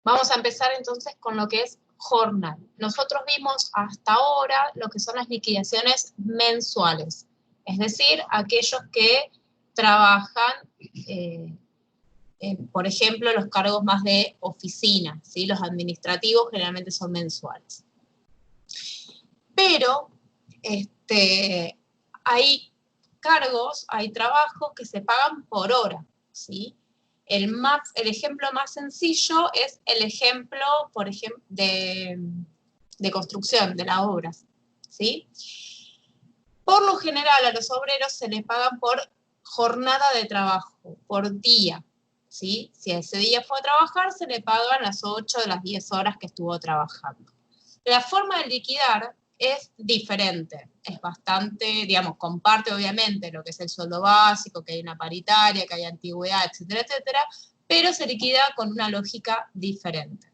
Vamos a empezar entonces con lo que es jornal. Nosotros vimos hasta ahora lo que son las liquidaciones mensuales, es decir, aquellos que trabajan, por ejemplo, los cargos más de oficina, ¿sí? Los administrativos generalmente son mensuales. Pero hay cargos, hay trabajos que se pagan por hora, ¿sí? El ejemplo más sencillo es el ejemplo, por ejemplo, de construcción, de las obras, ¿sí? Por lo general a los obreros se les pagan por jornada de trabajo, por día, ¿sí? Si ese día fue a trabajar, se le pagan las 8 de las 10 horas que estuvo trabajando. La forma de liquidar es diferente, es bastante, digamos, comparte obviamente lo que es el sueldo básico, que hay una paritaria, que hay antigüedad, etcétera, etcétera, pero se liquida con una lógica diferente.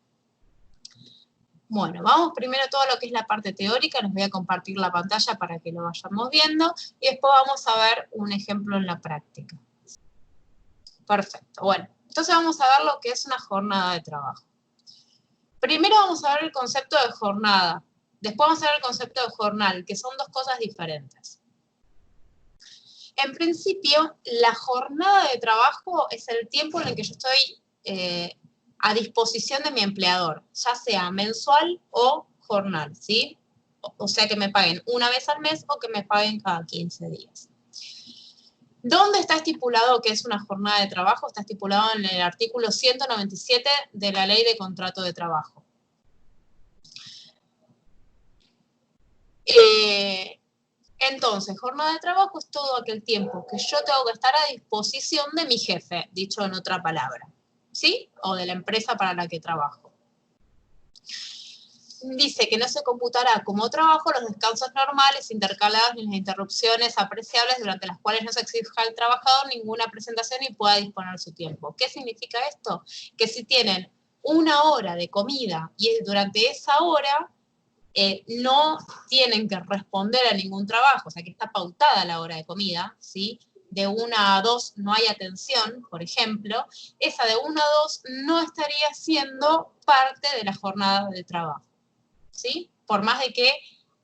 Bueno, vamos primero a todo lo que es la parte teórica, les voy a compartir la pantalla para que lo vayamos viendo, y después vamos a ver un ejemplo en la práctica. Perfecto, bueno, entonces vamos a ver lo que es una jornada de trabajo. Primero vamos a ver el concepto de jornada, después vamos a ver el concepto de jornal, que son dos cosas diferentes. En principio, la jornada de trabajo es el tiempo en el que yo estoy a disposición de mi empleador, ya sea mensual o jornal, ¿sí? O sea, que me paguen una vez al mes o que me paguen cada 15 días. ¿Dónde está estipulado que es una jornada de trabajo? Está estipulado en el artículo 197 de la Ley de Contrato de Trabajo. Entonces, jornada de trabajo es todo aquel tiempo que yo tengo que estar a disposición de mi jefe, dicho en otra palabra, ¿sí? O de la empresa para la que trabajo. Dice que no se computará como trabajo los descansos normales, intercalados ni las interrupciones apreciables durante las cuales no se exija al trabajador ninguna presentación y pueda disponer su tiempo. ¿Qué significa esto? Que si tienen una hora de comida y durante esa hora no tienen que responder a ningún trabajo, o sea que está pautada la hora de comida, ¿sí? De 1 a 2 no hay atención, por ejemplo, esa de 1 a 2 no estaría siendo parte de la jornada de trabajo, ¿sí? Por más de que,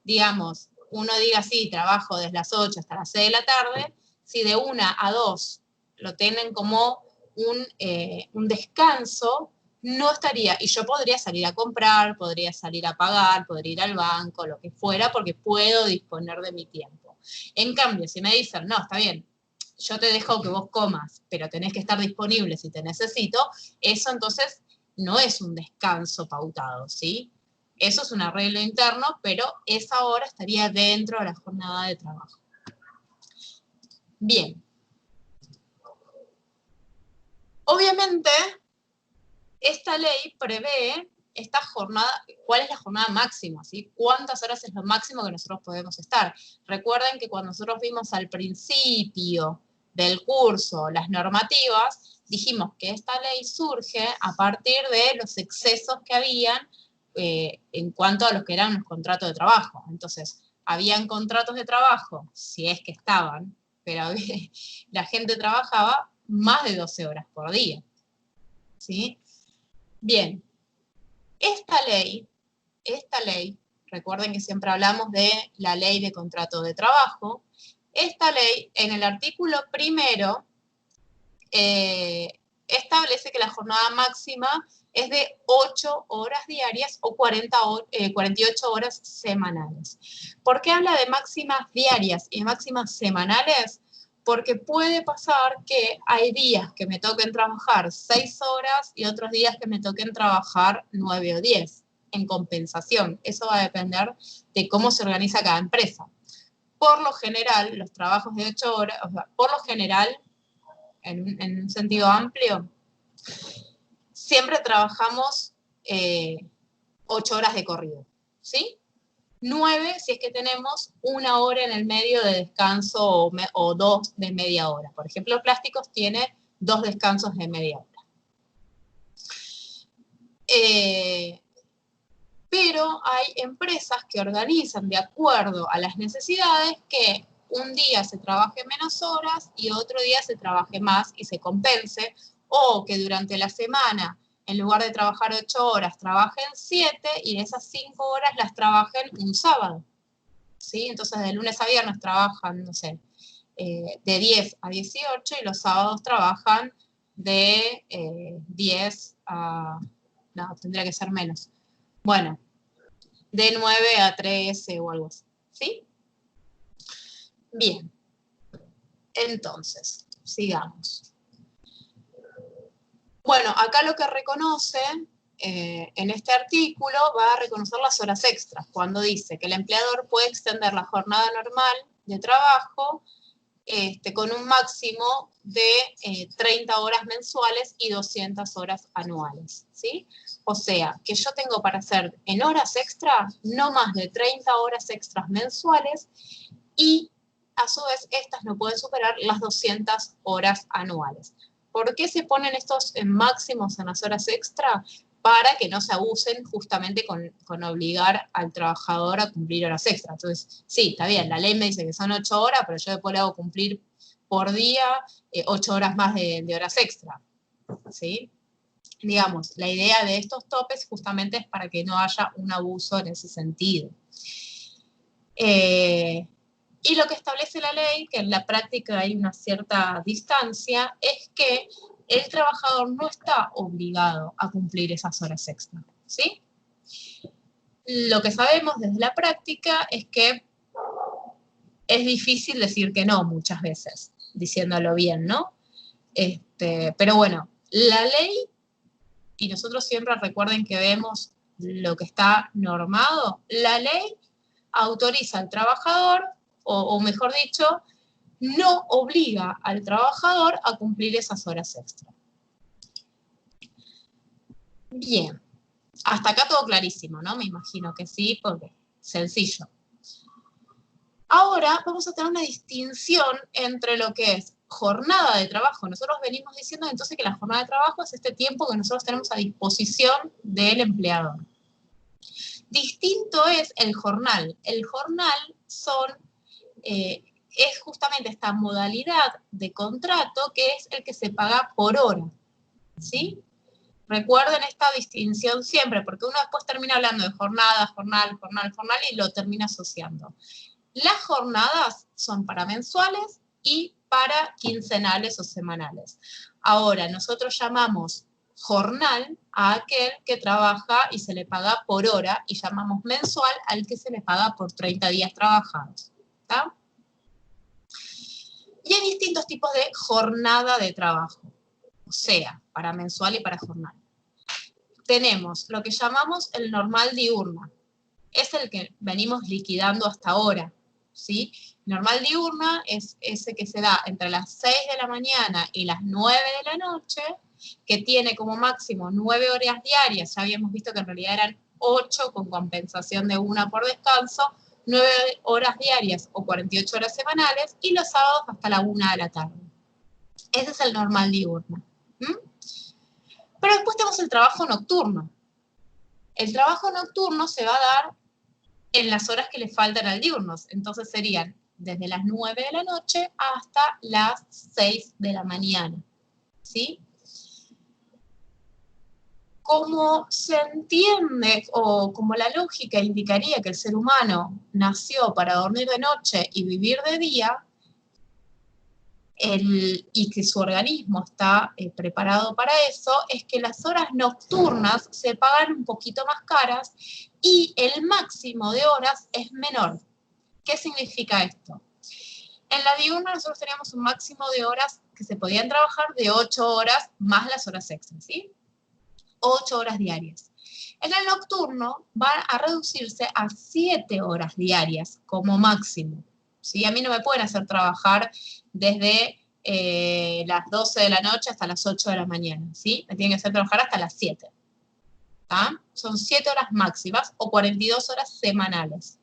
digamos, uno diga, sí, trabajo desde las 8 hasta las 6 de la tarde, si de 1 a 2 lo tienen como un descanso, no estaría, y yo podría salir a comprar, podría salir a pagar, podría ir al banco, lo que fuera, porque puedo disponer de mi tiempo. En cambio, si me dicen, no, está bien, yo te dejo que vos comas, pero tenés que estar disponible si te necesito, eso entonces no es un descanso pautado, ¿sí? Eso es un arreglo interno, pero esa hora estaría dentro de la jornada de trabajo. Bien. Obviamente, esta ley prevé esta jornada, cuál es la jornada máxima, ¿sí? ¿Cuántas horas es lo máximo que nosotros podemos estar? Recuerden que cuando nosotros vimos al principio del curso las normativas, dijimos que esta ley surge a partir de los excesos que habían en cuanto a los que eran los contratos de trabajo. Entonces, habían contratos de trabajo, si es que estaban, pero la gente trabajaba más de 12 horas por día, ¿sí? Bien, esta ley, recuerden que siempre hablamos de la ley de contrato de trabajo, esta ley en el artículo primero establece que la jornada máxima es de 8 horas diarias o 48 horas semanales. ¿Por qué habla de máximas diarias y máximas semanales? Porque puede pasar que hay días que me toquen trabajar 6 horas y otros días que me toquen trabajar 9 o 10 en compensación. Eso va a depender de cómo se organiza cada empresa. Por lo general, los trabajos de 8 horas, o sea, por lo general, en un sentido amplio, siempre trabajamos 8 horas de corrido, ¿sí? 9 si es que tenemos 1 hora en el medio de descanso o 2 de media hora. Por ejemplo, plásticos tiene 2 descansos de media hora. Pero hay empresas que organizan de acuerdo a las necesidades que un día se trabaje menos horas y otro día se trabaje más y se compense, o que durante la semana en lugar de trabajar 8 horas, trabajen 7 y esas 5 horas las trabajen un sábado, ¿sí? Entonces de lunes a viernes trabajan, no sé, de 10 a 18 y los sábados trabajan de 10 a... no, tendría que ser menos. Bueno, de 9 a 13 o algo así, ¿sí? Bien, entonces, sigamos. Bueno, acá lo que reconoce en este artículo va a reconocer las horas extras, cuando dice que el empleador puede extender la jornada normal de trabajo con un máximo de 30 horas mensuales y 200 horas anuales, ¿sí? O sea, que yo tengo para hacer en horas extra no más de 30 horas extras mensuales y a su vez estas no pueden superar las 200 horas anuales. ¿Por qué se ponen estos máximos en las horas extra? Para que no se abusen justamente con obligar al trabajador a cumplir horas extras. Entonces, sí, está bien, la ley me dice que son 8 horas, pero yo después le hago cumplir por día 8 horas más de horas extra, ¿sí? Digamos, la idea de estos topes justamente es para que no haya un abuso en ese sentido. Y lo que establece la ley, que en la práctica hay una cierta distancia, es que el trabajador no está obligado a cumplir esas horas extras, ¿sí? Lo que sabemos desde la práctica es que es difícil decir que no muchas veces, diciéndolo bien, ¿no? Pero bueno, la ley, y nosotros siempre recuerden que vemos lo que está normado, la ley autoriza al trabajador, o mejor dicho, no obliga al trabajador a cumplir esas horas extra. Bien, hasta acá todo clarísimo, ¿no? Me imagino que sí, porque sencillo. Ahora vamos a tener una distinción entre lo que es jornada de trabajo. Nosotros venimos diciendo entonces que la jornada de trabajo es este tiempo que nosotros tenemos a disposición del empleador. Distinto es el jornal. El jornal es justamente esta modalidad de contrato que es el que se paga por hora, ¿sí? Recuerden esta distinción siempre, porque uno después termina hablando de jornada, jornal y lo termina asociando. Las jornadas son para mensuales y para quincenales o semanales. Ahora, nosotros llamamos jornal a aquel que trabaja y se le paga por hora, y llamamos mensual al que se le paga por 30 días trabajados, ¿está? Y hay distintos tipos de jornada de trabajo, o sea, para mensual y para jornal. Tenemos lo que llamamos el normal diurna, es el que venimos liquidando hasta ahora, ¿sí? Normal diurna es ese que se da entre las 6 de la mañana y las 9 de la noche, que tiene como máximo 9 horas diarias, ya habíamos visto que en realidad eran 8 con compensación de 1 por descanso, 9 horas diarias o 48 horas semanales, y los sábados hasta la 1 de la tarde. Ese es el normal diurno. Pero después tenemos el trabajo nocturno. El trabajo nocturno se va a dar en las horas que le faltan al diurnos. Entonces serían desde las 9 de la noche hasta las 6 de la mañana, ¿sí? Como se entiende, o como la lógica indicaría que el ser humano nació para dormir de noche y vivir de día, y que su organismo está preparado para eso, es que las horas nocturnas se pagan un poquito más caras y el máximo de horas es menor. ¿Qué significa esto? En la diurna nosotros teníamos un máximo de horas que se podían trabajar de 8 horas más las horas extras, ¿sí? 8 horas diarias. En el nocturno van a reducirse a 7 horas diarias como máximo, ¿sí? A mí no me pueden hacer trabajar desde las 12 de la noche hasta las 8 de la mañana, ¿sí? Me tienen que hacer trabajar hasta las 7. ¿Tá? Son 7 horas máximas o 42 horas semanales.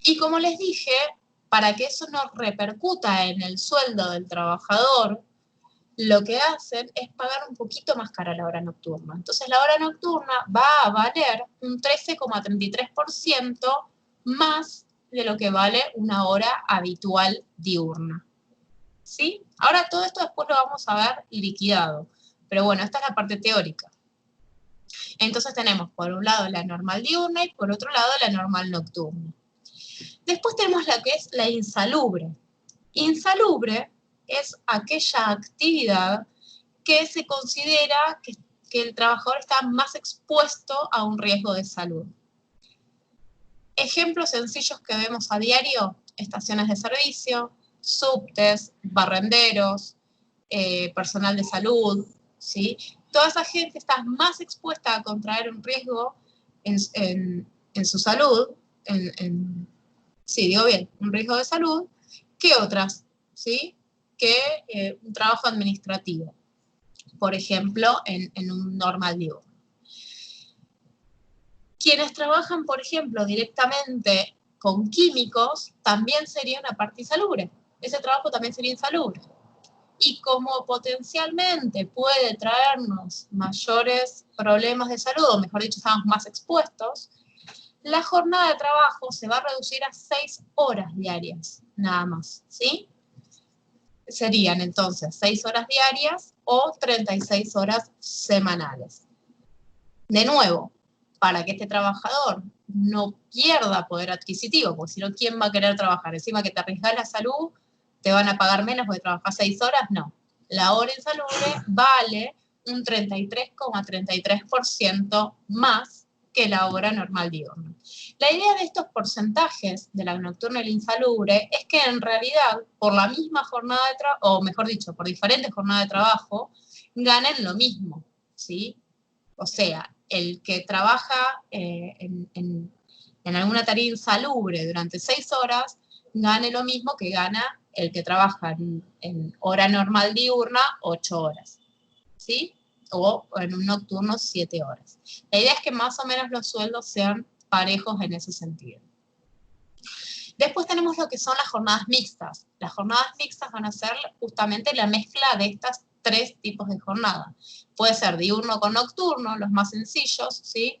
Y como les dije, para que eso no repercuta en el sueldo del trabajador, lo que hacen es pagar un poquito más cara la hora nocturna. Entonces la hora nocturna va a valer un 13,33% más de lo que vale una hora habitual diurna, ¿sí? Ahora todo esto después lo vamos a ver liquidado, Pero bueno, esta es la parte teórica. Entonces tenemos por un lado la normal diurna y por otro lado la normal nocturna. Después tenemos la que es la insalubre. Insalubre es aquella actividad que se considera que el trabajador está más expuesto a un riesgo de salud. Ejemplos sencillos que vemos a diario: estaciones de servicio, subtes, barrenderos, personal de salud, ¿sí? Toda esa gente está más expuesta a contraer un riesgo en su salud, sí, digo bien, un riesgo de salud, que otras, ¿sí? Que un trabajo administrativo, por ejemplo, en un normal diurno. Quienes trabajan, por ejemplo, directamente con químicos, también sería una parte insalubre. Ese trabajo también sería insalubre. Y como potencialmente puede traernos mayores problemas de salud, o mejor dicho, estamos más expuestos, la jornada de trabajo se va a reducir a 6 horas diarias, nada más, ¿sí? Serían entonces 6 horas diarias o 36 horas semanales. De nuevo, para que este trabajador no pierda poder adquisitivo, porque si no, ¿quién va a querer trabajar? Encima que te arriesgas la salud, ¿te van a pagar menos porque trabajas 6 horas? No. La hora insalubre vale un 33,33% más que la hora normal diurna. La idea de estos porcentajes de la nocturna y la insalubre es que en realidad, por la misma jornada de trabajo, o mejor dicho, por diferentes jornadas de trabajo, ganen lo mismo, ¿sí? O sea, el que trabaja en alguna tarea insalubre durante 6 horas, gane lo mismo que gana el que trabaja en hora normal diurna 8 horas, ¿sí? O en un nocturno 7 horas. La idea es que más o menos los sueldos sean parejos en ese sentido. Después tenemos lo que son las jornadas mixtas. Las jornadas mixtas van a ser justamente la mezcla de estas 3 tipos de jornada. Puede ser diurno con nocturno, los más sencillos, ¿sí?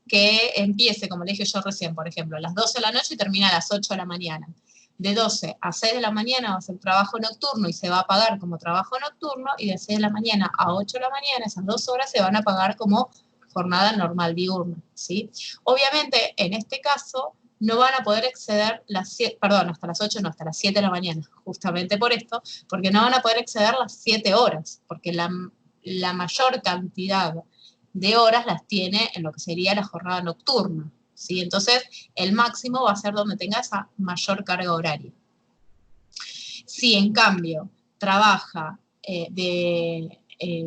Que empiece, como le dije yo recién, por ejemplo, a las 12 de la noche y termina a las 8 de la mañana. De 12 a 6 de la mañana va a ser trabajo nocturno y se va a pagar como trabajo nocturno, y de 6 de la mañana a 8 de la mañana, esas 2 horas se van a pagar como jornada normal diurna, ¿sí? Obviamente, en este caso, no van a poder exceder hasta las 8, no, hasta las 7 de la mañana, justamente por esto, porque no van a poder exceder las 7 horas, porque la mayor cantidad de horas las tiene en lo que sería la jornada nocturna, ¿sí? Entonces, el máximo va a ser donde tenga esa mayor carga horaria. Si, en cambio, trabaja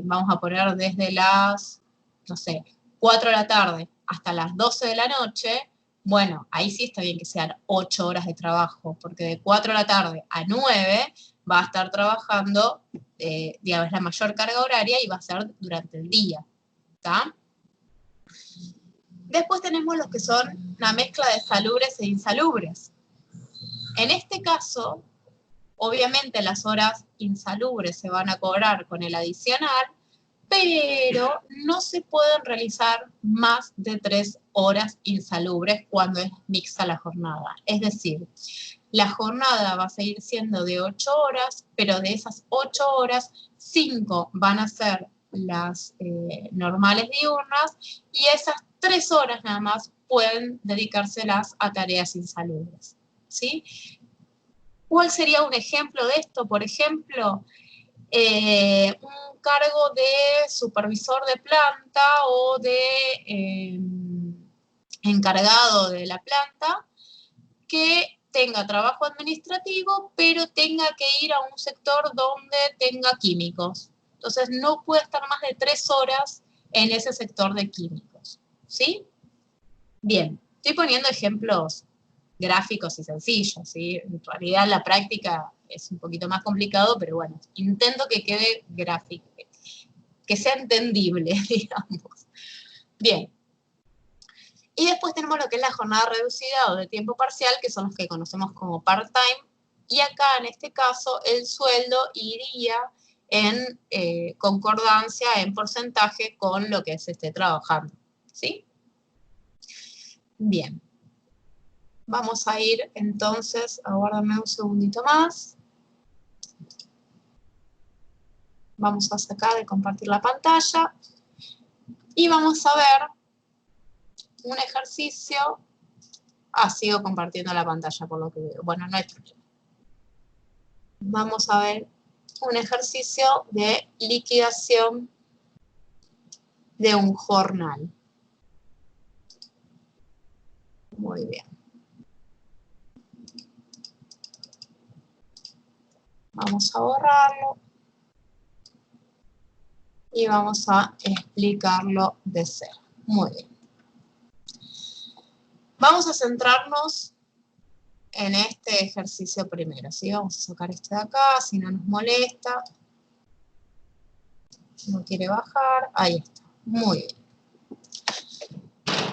vamos a poner desde las, no sé, 4 de la tarde hasta las 12 de la noche, bueno, ahí sí está bien que sean 8 horas de trabajo, porque de 4 de la tarde a 9 va a estar trabajando, digamos, la mayor carga horaria y va a ser durante el día, ¿está? Después tenemos los que son una mezcla de salubres e insalubres. En este caso, obviamente las horas insalubres se van a cobrar con el adicional, pero no se pueden realizar más de 3 horas insalubres cuando es mixta la jornada. Es decir, la jornada va a seguir siendo de 8 horas, pero de esas 8 horas, 5 van a ser las normales diurnas, y esas 3 horas nada más pueden dedicárselas a tareas insalubres, ¿sí? ¿Cuál sería un ejemplo de esto? Por ejemplo, un cargo de supervisor de planta o de encargado de la planta que tenga trabajo administrativo, pero tenga que ir a un sector donde tenga químicos. Entonces no puede estar más de 3 horas en ese sector de químicos, ¿sí? Bien, estoy poniendo ejemplos gráficos y sencillos, ¿sí? En realidad la práctica es un poquito más complicado, pero bueno, intento que quede gráfico, que sea entendible, digamos. Bien. Y después tenemos lo que es la jornada reducida o de tiempo parcial, que son los que conocemos como part-time, y acá en este caso el sueldo iría en concordancia, en porcentaje con lo que se esté trabajando, ¿sí? Bien. Vamos a ir entonces, aguárdame un segundito más. Vamos a sacar de compartir la pantalla y vamos a ver un ejercicio. Sigo compartiendo la pantalla por lo que veo. Bueno, no hay problema. Vamos a ver un ejercicio de liquidación de un jornal. Muy bien. Vamos a borrarlo. Y vamos a explicarlo de cero. Muy bien. Vamos a centrarnos en este ejercicio primero, ¿sí? Vamos a sacar este de acá, si no nos molesta. No quiere bajar. Ahí está. Muy bien.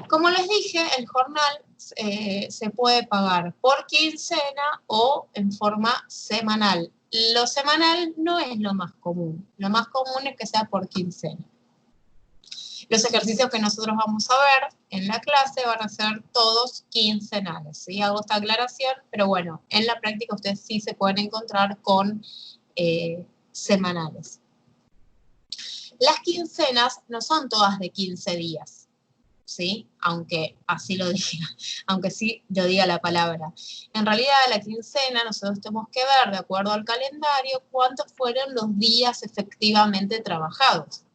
Como les dije, el jornal se puede pagar por quincena o en forma semanal. Lo semanal no es lo más común. Lo más común es que sea por quincena. Los ejercicios que nosotros vamos a ver en la clase van a ser todos quincenales, ¿sí? Hago esta aclaración, pero bueno, en la práctica ustedes sí se pueden encontrar con semanales. Las quincenas no son todas de 15 días, ¿sí? Aunque así lo diga, aunque sí lo diga la palabra. En realidad, la quincena nosotros tenemos que ver, de acuerdo al calendario, cuántos fueron los días efectivamente trabajados,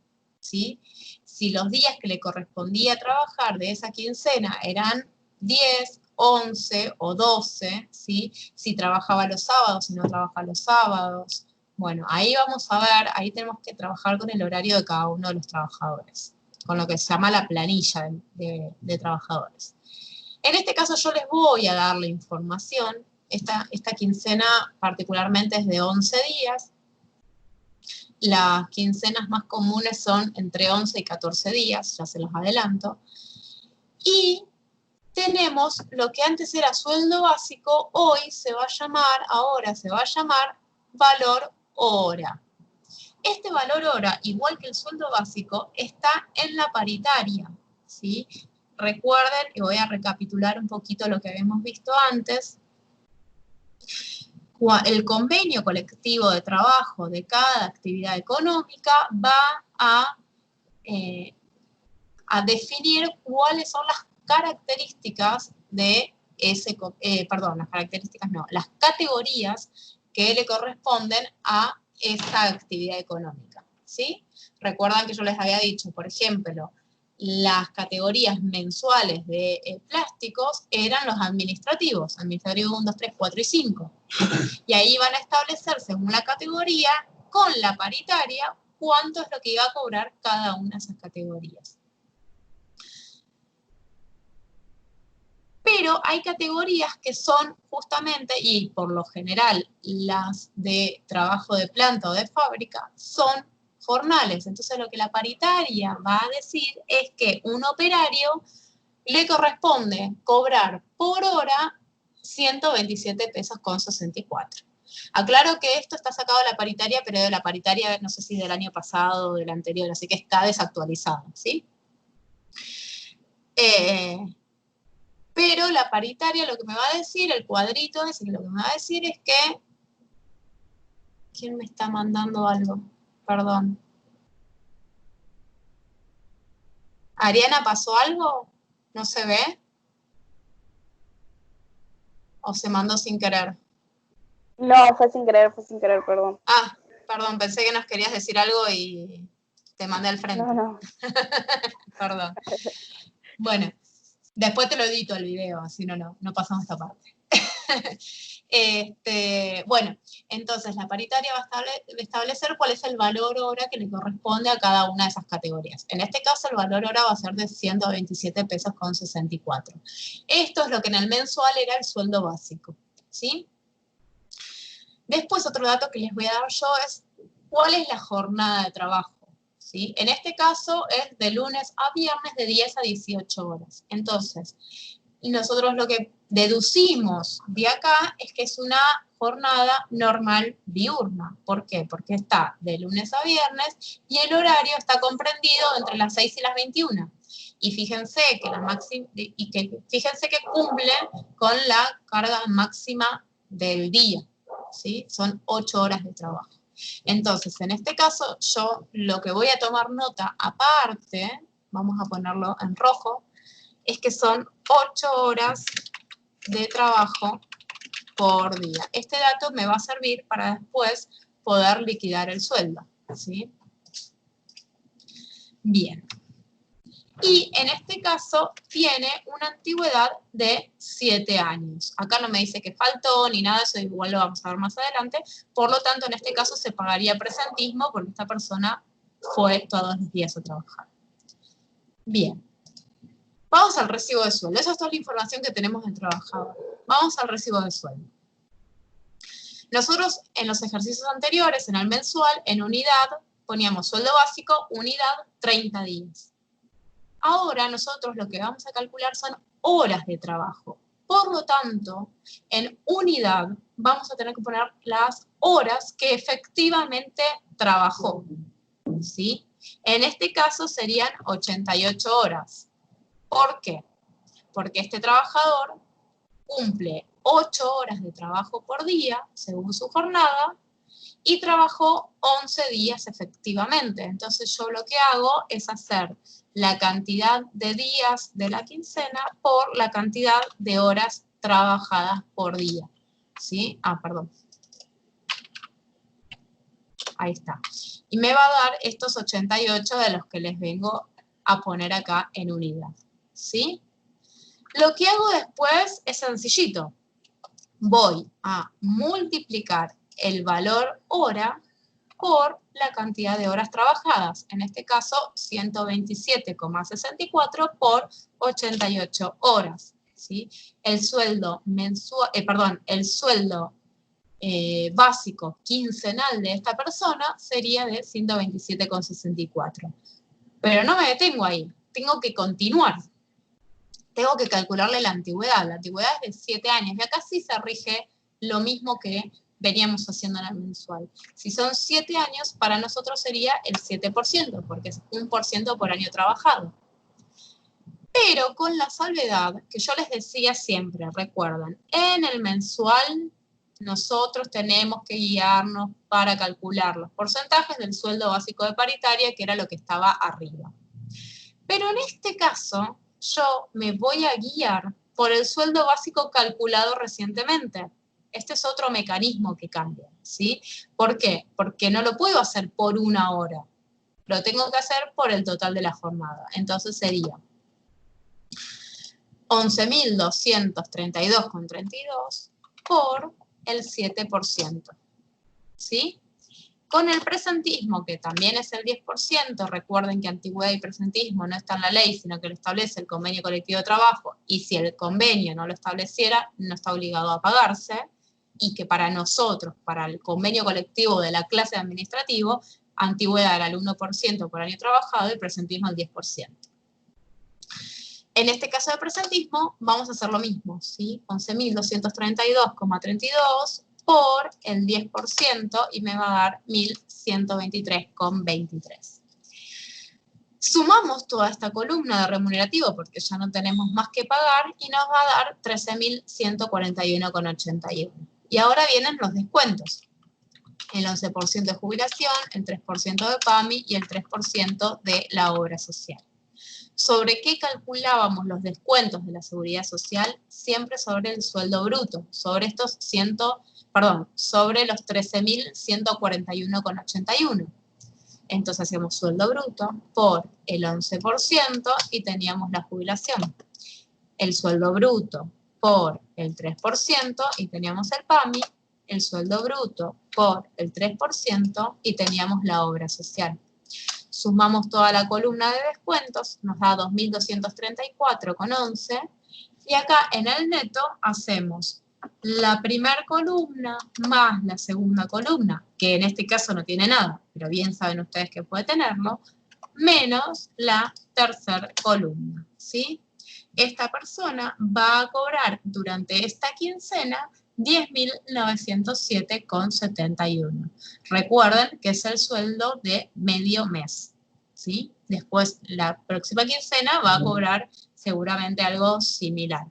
¿sí? Si los días que le correspondía trabajar de esa quincena eran 10, 11 o 12, ¿sí? Si trabajaba los sábados, si no trabajaba los sábados. Bueno, ahí vamos a ver, ahí tenemos que trabajar con el horario de cada uno de los trabajadores, con lo que se llama la planilla de trabajadores. En este caso yo les voy a dar la información. Esta quincena particularmente es de 11 días. Las quincenas más comunes son entre 11 y 14 días, ya se los adelanto. Y tenemos lo que antes era sueldo básico, ahora se va a llamar valor hora. Este valor hora, igual que el sueldo básico, está en la paritaria, ¿sí? Recuerden, y voy a recapitular un poquito lo que habíamos visto antes, el convenio colectivo de trabajo de cada actividad económica va a definir cuáles son las características de las categorías que le corresponden a esa actividad económica, ¿sí? Recuerdan que yo les había dicho, por ejemplo, las categorías mensuales de plásticos eran los administrativos 1, 2, 3, 4 y 5. Y ahí van a establecer, según la categoría, con la paritaria, cuánto es lo que iba a cobrar cada una de esas categorías. Pero hay categorías que son justamente, y por lo general las de trabajo de planta o de fábrica, son jornales. Entonces lo que la paritaria va a decir es que un operario le corresponde cobrar por hora 127 pesos con 64. Aclaro que esto está sacado de la paritaria, pero de la paritaria no sé si del año pasado o del anterior, así que está desactualizado, ¿sí? Pero la paritaria lo que me va a decir, el cuadrito ese, lo que me va a decir es que... ¿Quién me está mandando algo? Perdón. ¿Ariana, pasó algo? ¿No se ve? ¿O se mandó sin querer? No, fue sin querer, perdón. Perdón, pensé que nos querías decir algo y te mandé al frente. No. Perdón. Bueno, después te lo edito el video, así no pasamos esta parte. Bueno, entonces la paritaria va a establecer cuál es el valor hora que le corresponde a cada una de esas categorías. En este caso el valor hora va a ser de 127 pesos con 64. Esto es lo que en el mensual era el sueldo básico, ¿sí? Después otro dato que les voy a dar yo es cuál es la jornada de trabajo, ¿sí? En este caso es de lunes a viernes de 10 a 18 horas. Entonces, nosotros lo que deducimos de acá es que es una jornada normal diurna. ¿Por qué? Porque está de lunes a viernes y el horario está comprendido entre las 6 y las 21. Y fíjense que cumple con la carga máxima del día, ¿sí? Son 8 horas de trabajo. Entonces, en este caso, yo lo que voy a tomar nota aparte, vamos a ponerlo en rojo, es que son 8 horas de trabajo por día. Este dato me va a servir para después poder liquidar el sueldo, ¿sí? Bien. Y en este caso tiene una antigüedad de 7 años. Acá no me dice que faltó ni nada, eso igual lo vamos a ver más adelante. Por lo tanto, en este caso se pagaría presentismo porque esta persona fue todos los días a trabajar. Bien. Vamos al recibo de sueldo. Esa es toda la información que tenemos del trabajador. Vamos al recibo de sueldo. Nosotros en los ejercicios anteriores, en el mensual, en unidad, poníamos sueldo básico, unidad, 30 días. Ahora nosotros lo que vamos a calcular son horas de trabajo. Por lo tanto, en unidad vamos a tener que poner las horas que efectivamente trabajó, ¿sí? En este caso serían 88 horas. ¿Por qué? Porque este trabajador cumple 8 horas de trabajo por día, según su jornada, y trabajó 11 días efectivamente. Entonces yo lo que hago es hacer la cantidad de días de la quincena por la cantidad de horas trabajadas por día. ¿Sí? Perdón. Ahí está. Y me va a dar estos 88 de los que les vengo a poner acá en unidad. ¿Sí? Lo que hago después es sencillito. Voy a multiplicar el valor hora por la cantidad de horas trabajadas. En este caso, 127,64 por 88 horas. ¿Sí? El sueldo mensual, el sueldo básico quincenal de esta persona sería de 127,64. Pero no me detengo ahí, tengo que continuar. Tengo que calcularle la antigüedad. La antigüedad es de 7 años y acá sí se rige lo mismo que veníamos haciendo en el mensual. Si son 7 años, para nosotros sería el 7%, porque es 1% por año trabajado. Pero con la salvedad que yo les decía siempre, recuerden, en el mensual nosotros tenemos que guiarnos para calcular los porcentajes del sueldo básico de paritaria, que era lo que estaba arriba. Pero en este caso, yo me voy a guiar por el sueldo básico calculado recientemente. Este es otro mecanismo que cambia, ¿sí? ¿Por qué? Porque no lo puedo hacer por una hora. Lo tengo que hacer por el total de la jornada. Entonces sería 11.232,32 por el 7%, ¿sí? Con el presentismo, que también es el 10%, recuerden que antigüedad y presentismo no está en la ley, sino que lo establece el convenio colectivo de trabajo, y si el convenio no lo estableciera, no está obligado a pagarse, y que para nosotros, para el convenio colectivo de la clase de administrativo, antigüedad era el 1% por año trabajado y presentismo el 10%. En este caso de presentismo, vamos a hacer lo mismo, ¿sí? 11.232,32 por el 10% y me va a dar 1.123,23. Sumamos toda esta columna de remunerativo porque ya no tenemos más que pagar y nos va a dar 13.141,81. Y ahora vienen los descuentos. El 11% de jubilación, el 3% de PAMI y el 3% de la obra social. ¿Sobre qué calculábamos los descuentos de la seguridad social? Siempre sobre el sueldo bruto, sobre sobre los 13.141,81. Entonces hacíamos sueldo bruto por el 11% y teníamos la jubilación. El sueldo bruto por el 3% y teníamos el PAMI. El sueldo bruto por el 3% y teníamos la obra social. Sumamos toda la columna de descuentos, nos da 2.234,11 y acá en el neto hacemos la primera columna más la segunda columna, que en este caso no tiene nada, pero bien saben ustedes que puede tenerlo, menos la tercera columna, ¿sí? Esta persona va a cobrar durante esta quincena 10.907,71. Recuerden que es el sueldo de medio mes, ¿sí? Después, la próxima quincena va a cobrar seguramente algo similar.